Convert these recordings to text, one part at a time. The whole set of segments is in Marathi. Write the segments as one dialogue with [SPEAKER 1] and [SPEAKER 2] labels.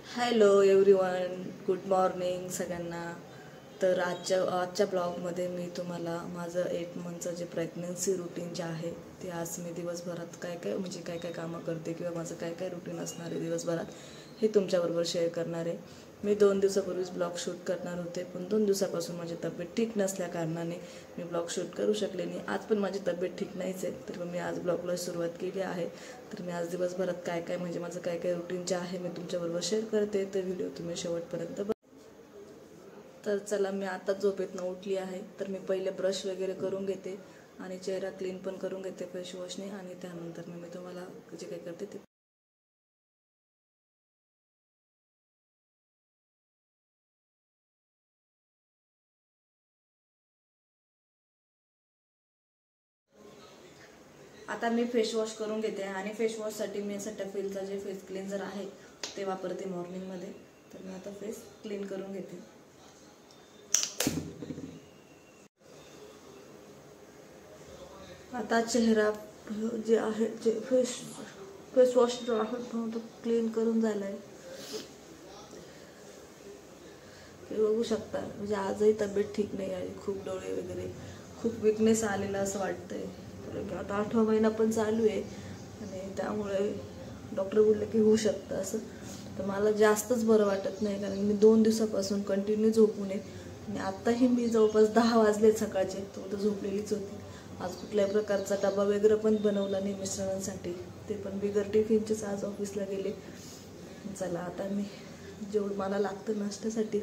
[SPEAKER 1] हॅलो एव्हरीवन, गुड मॉर्निंग सगळ्यांना. तर आजच्या ब्लॉगमध्ये मी तुम्हाला माझं 8 मंथचं जे प्रेग्नन्सी रुटीन जे आहे ते आज मी दिवसभरात काय काय कामं करते किंवा माझं काय काय रुटीन असणार आहे दिवसभरात हे तुमच्याबरोबर शेअर करणार आहे. मी 2 दिवसापूर्वीच ब्लॉग शूट करणार होते, पण 2 दिवसापासून माझी तब्येत ठीक नसल्या कारणाने मी ब्लॉग शूट करू शकले नाही. आज पण माझी तब्येत ठीक नाहीच आहे, तर मी आज ब्लॉगला सुरुवात केली आहे. तर मी आज दिवसभरात काय काय म्हणजे माझं काय काय रुटीन जे आहे मी तुमच्याबरोबर शेअर करते. तर व्हिडिओ तुम्ही शेवटपर्यंत तर चला, मी आता झोपेतनं उठली आहे. तर मी पहिले ब्रश वगैरे करून घेते आणि चेहरा क्लीन पण करून घेते फेसवॉशने, आणि त्यानंतर मी तुम्हाला जे काय करते ते. आता मी फेसवॉश करून घेते आणि फेसवॉशसाठी मी सेटॅफिलचा जे फेस क्लीन्झर आहे ते वापरते मॉर्निंगमध्ये. तर मी आता फेस क्लीन करून घेते. आता चेहरा जे आहे जे फेसवॉश जो आहे तो क्लीन करून झाला आहे. हे बघू शकता, म्हणजे आजही तब्येत ठीक नाही आहे. खूप डोळे वगैरे खूप विकनेस आलेला असं वाटतंय. तर आता 8वा महिना पण चालू आहे आणि त्यामुळे डॉक्टर बोलले की होऊ शकतं असं. तर मला जास्तच बरं वाटत नाही, कारण मी 2 दिवसापासून कंटिन्यू झोपून आहे आणि आत्ताही मी जवळपास 10 वाजले सकाळचे, तो झोपलेलीच होती. आज कुठल्याही प्रकारचा डबा वगैरे पण बनवला नाही मिस्टरांसाठी, ते पण बिगर टिफिनचेच आज ऑफिसला गेले. चला, आता मी जेवढं मला लागतं नाश्त्यासाठी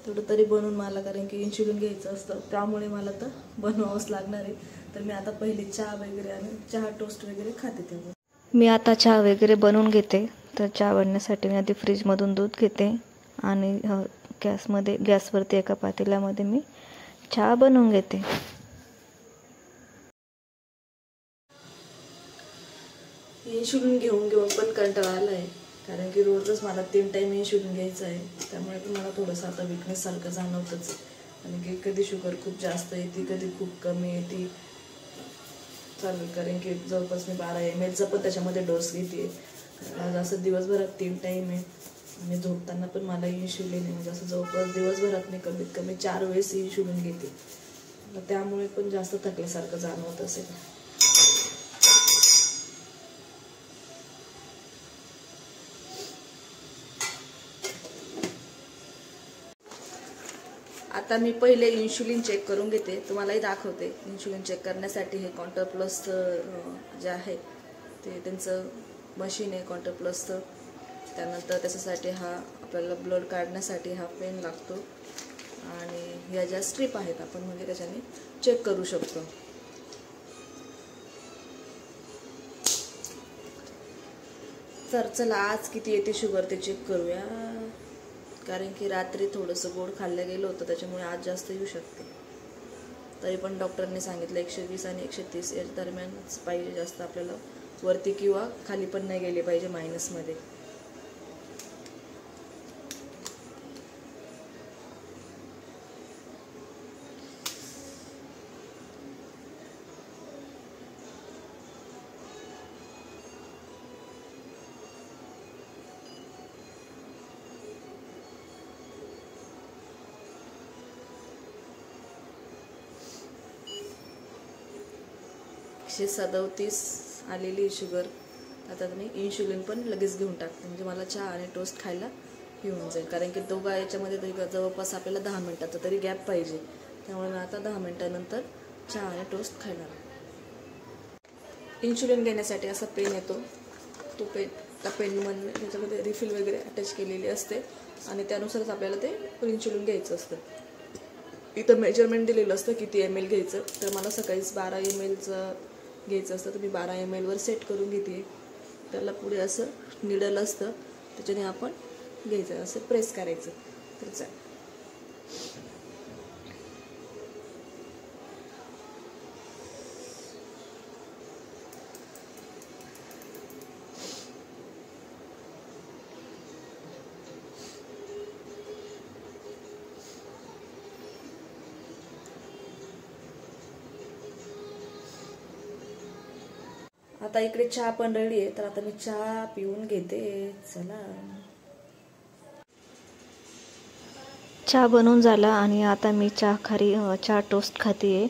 [SPEAKER 1] तेवढं तरी बनवून मला, कारण की इन्शुलिन घ्यायचं असतं त्यामुळे मला तर बनवावंच लागणार आहे. तर मी आता पहिले चहा वगैरे आणि चहा टोस्ट वगैरे खाते. तेव्हा मी आता चहा वगैरे बनवून घेते. तर चहा बनवण्यासाठी मी आधी फ्रीजमधून दूध घेते आणि गॅसवरती एका पातेल्यामध्ये मी चहा बनवून घेते. इन्शुलिन घेऊन घेऊन पण कंटाळा आला आहे, कारण की रोजच मला 3 टाईम इन्शुलिन घ्यायचं आहे. त्यामुळे पण मला थोडंसं आता विकनेस सारखं जाणवतंच. आणि की कधी शुगर खूप जास्त येते, कधी खूप कमी येते चालू, कारण की जवळपास मी 12 ml पण त्याच्यामध्ये डोस घेते. आज असं दिवसभरात 3 टाईम आहे आणि झोपताना पण मला इन्शुलिन आहे. म्हणजे असं जवळपास दिवसभरात मी कमीत कमी 4 वेळेस इन्शुलिन घेते. त्यामुळे पण जास्त थकल्यासारखं जाणवत असेल. आता मी पहिले इन्शुलिन चेक करून घेते, तुम्हालाही दाखवते. इन्शुलिन चेक करण्यासाठी हे काउंटर प्लस जे आहे ते त्यांचं मशीन आहे काउंटर प्लसचं. त्यानंतर त्याच्यासाठी हा आपल्याला ब्लड काढण्यासाठी हा पेन लागतो आणि ह्या ज्या स्ट्रीप आहेत आपण म्हणजे त्याच्याने चेक करू शकतो. तर चला, आज किती येते शुगर ते चेक करूया, कारण की रात्री थोडंसं गोड खाल्लं गेलं होतं त्याच्यामुळे आज जास्त येऊ शकते. तरी पण डॉक्टरने सांगितलं 120 आणि 130 या दरम्यानच पाहिजे, जास्त आपल्याला वरती किंवा खाली पण नाही गेले पाहिजे मायनसमध्ये. एकशे 37 आलेली शुगर. आता मी इन्शुलिन पण लगेच घेऊन टाकते, म्हणजे मला चहा आणि टोस्ट खायला येऊन जाईल, कारण की दोघा याच्यामध्ये तरी जवळपास आपल्याला 10 मिनिटाचा तरी गॅप पाहिजे. त्यामुळे मी आता 10 मिनिटानंतर चहा आणि टोस्ट खाणार. इन्शुलिन घेण्यासाठी असा पेन येतो, तो पेन त्या पेनमध्ये त्याच्यामध्ये रिफिल वगैरे अटॅच केलेली असते आणि त्यानुसारच आपल्याला ते इन्शुलिन घ्यायचं असतं. इथं मेजरमेंट दिलेलं असतं किती ml घ्यायचं. तर मला सकाळीच 12 mlचं घ्यायचं असतं, तर मी 12 ml सेट करून घेते. त्याला पुढे असं निडल असतं, त्याच्याने आपण घ्यायचं, असं प्रेस करायचं. तर आता इकडे चहा पण रेडी आहे, तर आता मी चहा पिऊन घेते. चला. चहा बनवून झाला आणि आता मी चहा टोस्ट खाते आहे.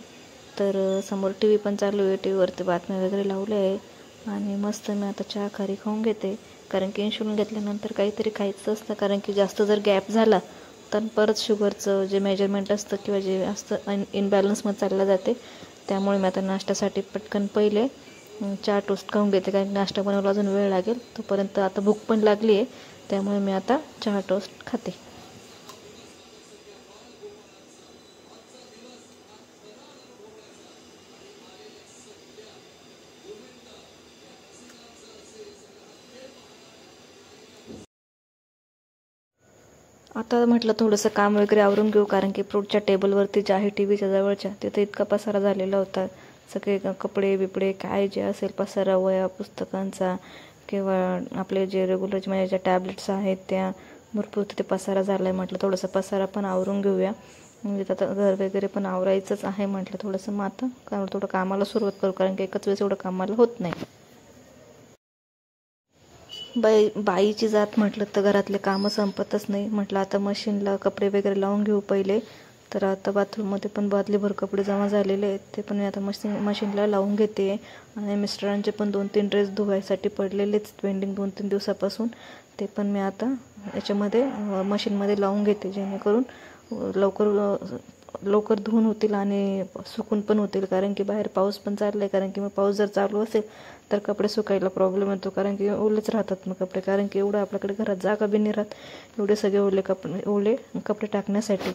[SPEAKER 1] तर समोर टी व्ही पण चालू आहे, टी व्हीवरती बातम्या वगैरे लावले आहे आणि मस्त मी आता चहा खारी खाऊन घेते. कारण की इन्शुलिन घेतल्यानंतर काहीतरी खायचं असतं, कारण की जास्त जर गॅप झाला तर परत शुगरचं जे मेजरमेंट असतं किंवा जे असतं इनबॅलन्समध्ये चाललं जाते. त्यामुळे मी आता नाश्त्यासाठी पटकन पहिले चहा टोस्ट खाऊन घेते, कारण नाश्ता बनवायला अजून वेळ लागेल. तोपर्यंत आता भूक पण लागली आहे, त्यामुळे मी आता चहा टोस्ट खाते. आता म्हटलं थोडंसं काम वगैरे आवरून घेऊ, कारण की पुढच्या टेबलवरती जे आहे टी व्हीच्या जवळच्या तिथे इतका पसारा झालेला होता. सगळे कपडे बिपडे काय जे असेल पसारा, वया पुस्तकांचा किंवा आपले जे रेग्युलर म्हणजे ज्या टॅबलेट्स आहेत त्या भरपूर तिथे पसारा झाला आहे. म्हटलं थोडंसं पसारा पण आवरून घेऊया, म्हणजे आता घर वगैरे पण आवरायचंच आहे. म्हटलं थोडंसं मग आता थोडं कामाला सुरुवात करू, कारण की एकच वेळेस एवढं कामाला होत नाही. बाईची जात म्हटलं तर घरातले कामं संपतच नाही. म्हटलं आता मशीनला कपडे वगैरे लावून घेऊ पहिले. तर आता बाथरूममध्ये पण बादलीभर कपडे जमा झालेले आहेत, ते पण मी आता मशीनला लावून घेते. आणि मिस्टरांचे पण 2-3 ड्रेस धुवायसाठी पडलेलेच पेंडिंग 2-3 दिवसापासून, ते पण मी आता याच्यामध्ये मशीनमध्ये लावून घेते, जेणेकरून लवकर धुवून होतील आणि सुकून पण होतील. कारण की बाहेर पाऊस पण चालला आहे, कारण की मग पाऊस जर चालू असेल तर कपडे सुकायला प्रॉब्लेम येतो, कारण की ओलेच राहतात मग कपडे. कारण की एवढं आपल्याकडे घरात जागा बी नाही राहत एवढे सगळे ओले कपडे टाकण्यासाठी.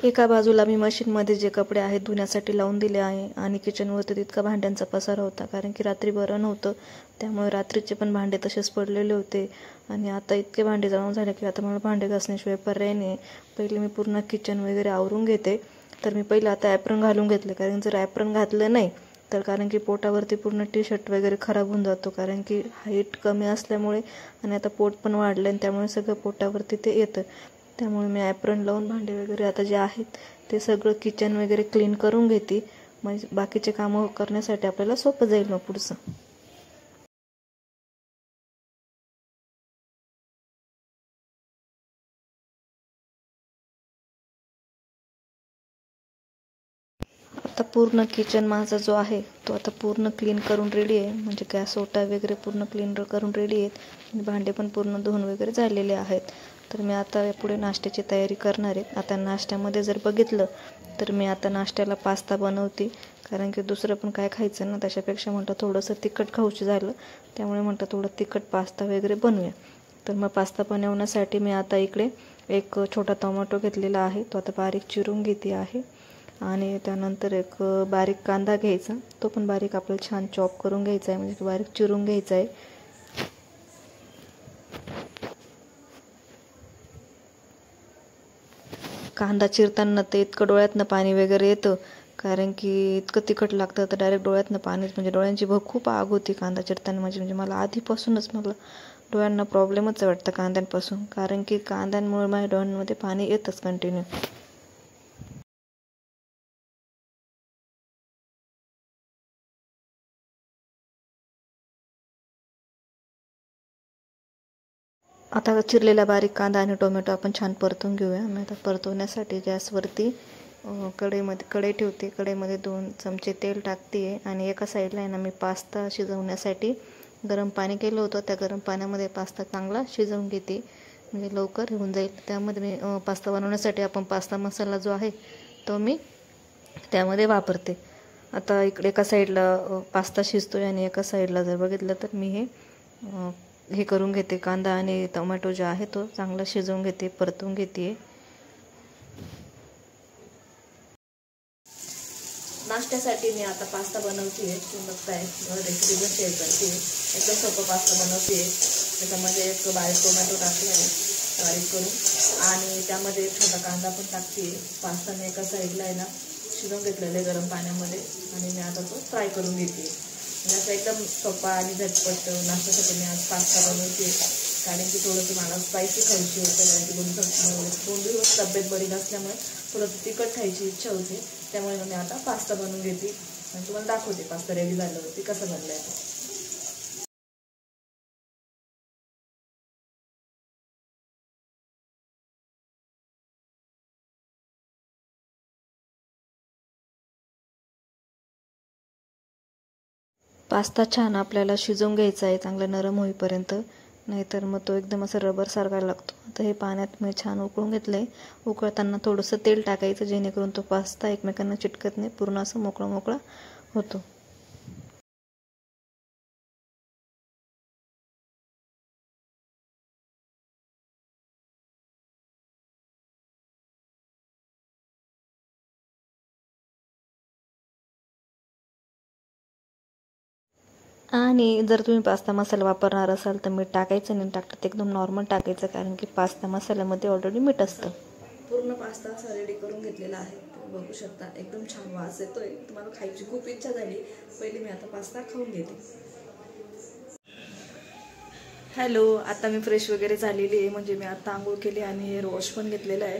[SPEAKER 1] एका बाजूला मी मशीनमध्ये जे कपडे आहेत धुण्यासाठी लावून दिले आहे, आणि किचनवरती तितका भांड्यांचा पसारा होता, कारण की रात्री बरं नव्हतं, त्यामुळे रात्रीचे पण भांडे तसेच पडलेले होते. आणि आता इतके भांडे जमा झाले की आता मला भांडे घासण्याशिवाय पर्याय नाही. पहिले मी पूर्ण किचन वगैरे आवरून घेते. तर मी पहिलं आता ॲप्रन घालून घेतले, कारण जर ॲप्रन घातलं नाही तर कारण की पोटावरती पूर्ण टी शर्ट वगैरे खराब होऊन जातो, कारण की हाईट कमी असल्यामुळे आणि आता पोट पण वाढलं आणि त्यामुळे सगळं पोटावरती ते येतं. त्यामुळे मी ॲप्रन लावून भांडे वगैरे आता जे आहेत ते सगळं किचन वगैरे क्लीन करून घेते, म्हणजे बाकीचे कामं करण्यासाठी आपल्याला सोपं जाईल मग पुढचं. आता पूर्ण किचन माझा जो आहे तो आता पूर्ण क्लीन करून रेडी आहे, म्हणजे गॅस ओटा वगैरे पूर्ण क्लीन करून रेडी आहेत आणि भांडे पण पूर्ण धुवून वगैरे झालेले आहेत. तर मी आता पुढे नाश्त्याची तयारी करणार आहे. आता नाश्त्यामध्ये जर बघितलं तर मी आता नाश्त्याला पास्ता बनवते, कारण की दुसरं पण काय खायचं ना, त्याच्यापेक्षा म्हटलं थोडंसं तिखट खाऊशी झालं, त्यामुळे म्हटलं थोडं तिखट पास्ता वगैरे बनवूया. तर मग पास्ता बनवण्यासाठी मी आता इकडे एक छोटा टोमॅटो घेतलेला आहे, तो आता बारीक चिरून घेते आहे. आणि त्यानंतर एक बारीक कांदा घ्यायचा, तो पण बारीक आपल्याला छान चॉप करून घ्यायचा आहे, म्हणजे बारीक चिरून घ्यायचा आहे. कांदा चिरताना ते इतकं डोळ्यातनं पाणी वगैरे येतं, कारण की इतकं तिखट लागतं तर डायरेक्ट डोळ्यातनं पाणीच, म्हणजे डोळ्यांची खूप आग होती कांदा चिरताना. म्हणजे मला आधीपासूनच मला डोळ्यांना प्रॉब्लेमच वाटतं कांद्यांपासून, कारण की कांद्यांमुळे माझ्या डोळ्यांमध्ये पाणी येतच कंटिन्यू. आता चिरलेला बारीक कांदा आणि टोमॅटो आपण छान परतून घेऊया. मी आता परतवण्यासाठी गॅसवरती कढई ठेवते. कढईमध्ये 2 चमचे तेल टाकते आणि एका साईडला आहे ना मी पास्ता शिजवण्यासाठी गरम पाणी केलं होतं, त्या गरम पाण्यामध्ये पास्ता चांगला शिजवून घेते, म्हणजे लवकर होऊन जाईल. त्यामध्ये मी पास्ता बनवण्यासाठी आपण पास्ता मसाला जो आहे तो मी त्यामध्ये वापरते. आता इकडे एका साईडला पास्ता शिजतो आहे आणि एका साईडला जर बघितलं तर मी हे करून घेते, कांदा आणि टोमॅटो जो आहे तो चांगला शिजवून घेते, परतून घेते. नाश्त्यासाठी मी आता पास्ता बनवते आहे, तुम्ही बघताय रेसिपी पण शेअर करते. एकदम सोपं पास्ता बनवते. त्याच्यामध्ये एक बारीक टोमॅटो टाकला आहे बारीक करून, आणि त्यामध्ये छोटा कांदा पण टाकते. पास्ता मी एका साईडला आहे ना शिजवून घेतलेले गरम पाण्यामध्ये, आणि मी आता तो फ्राय करून घेते. असं एकदम सोपा आणि झटपट नाश्त्यासाठी मी आज पास्ता बनवते, कारण की थोडंसं मला स्पायसी खायची होतं, कारण की 2 दिवस तब्येत बरी नसल्यामुळे थोडंसं तिखट खायची इच्छा होती. त्यामुळे मी आता पास्ता बनवून घेते आणि तुम्हाला दाखवते पास्ता रेडी झाल्यावरती कसं बनलाय. पास्ता छान आपल्याला शिजवून घ्यायचा आहे, चांगला नरम होईपर्यंत, नाहीतर मग तो एकदम असं रबरसारखा लागतो. आता हे पाण्यात मी छान उकळून घेतलं आहे. उकळताना थोडंसं तेल टाकायचं, जेणेकरून तो पास्ता एकमेकांना चिटकत नाही, पूर्ण असं मोकळा मोकळा होतो. आणि जर तुम्ही पास्ता मसाला वापरणार असाल तर मीठ टाकायचं नाही, टाकतं एकदम नॉर्मल टाकायचं, कारण की पास्ता मसाल्यामध्ये ऑलरेडी मीठ असतं. पूर्ण पास्ता असा रेडी करून घेतलेला आहे, बघू शकता एकदम छान वास येतोय. तुम्हाला खायची खूप इच्छा झाली, पहिले मी आता पास्ता खाऊन घेते. हॅलो, आता मी फ्रेश वगैरे झालेली आहे, म्हणजे मी आता आंघोळ केली आणि हेअर वॉश पण घेतलेलं आहे,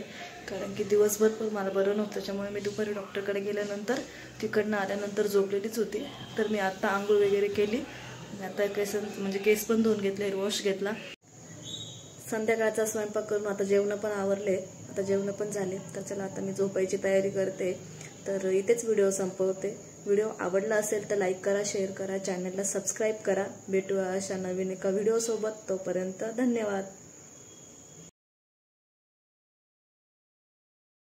[SPEAKER 1] कारण की दिवसभर पण मला बरं नव्हतं, त्याच्यामुळे मी दुपारी डॉक्टरकडे गेल्यानंतर तिकडनं आल्यानंतर झोपलेलीच होती. तर मी आता आंघोळ वगैरे केली आणि आता केस पण धुवून घेतले, हेअर वॉश घेतला. संध्याकाळचा स्वयंपाक करून आता जेवण पण आवरले, आता जेवण पण झाले. तर चला आता मी झोपायची तयारी करते. तर इथेच व्हिडिओ संपवते. व्हिडिओ आवडला असेल तर लाईक करा, शेअर करा, चॅनलला सबस्क्राईब करा. भेटूया अशा नवीन एका व्हिडिओसोबत. तोपर्यंत धन्यवाद.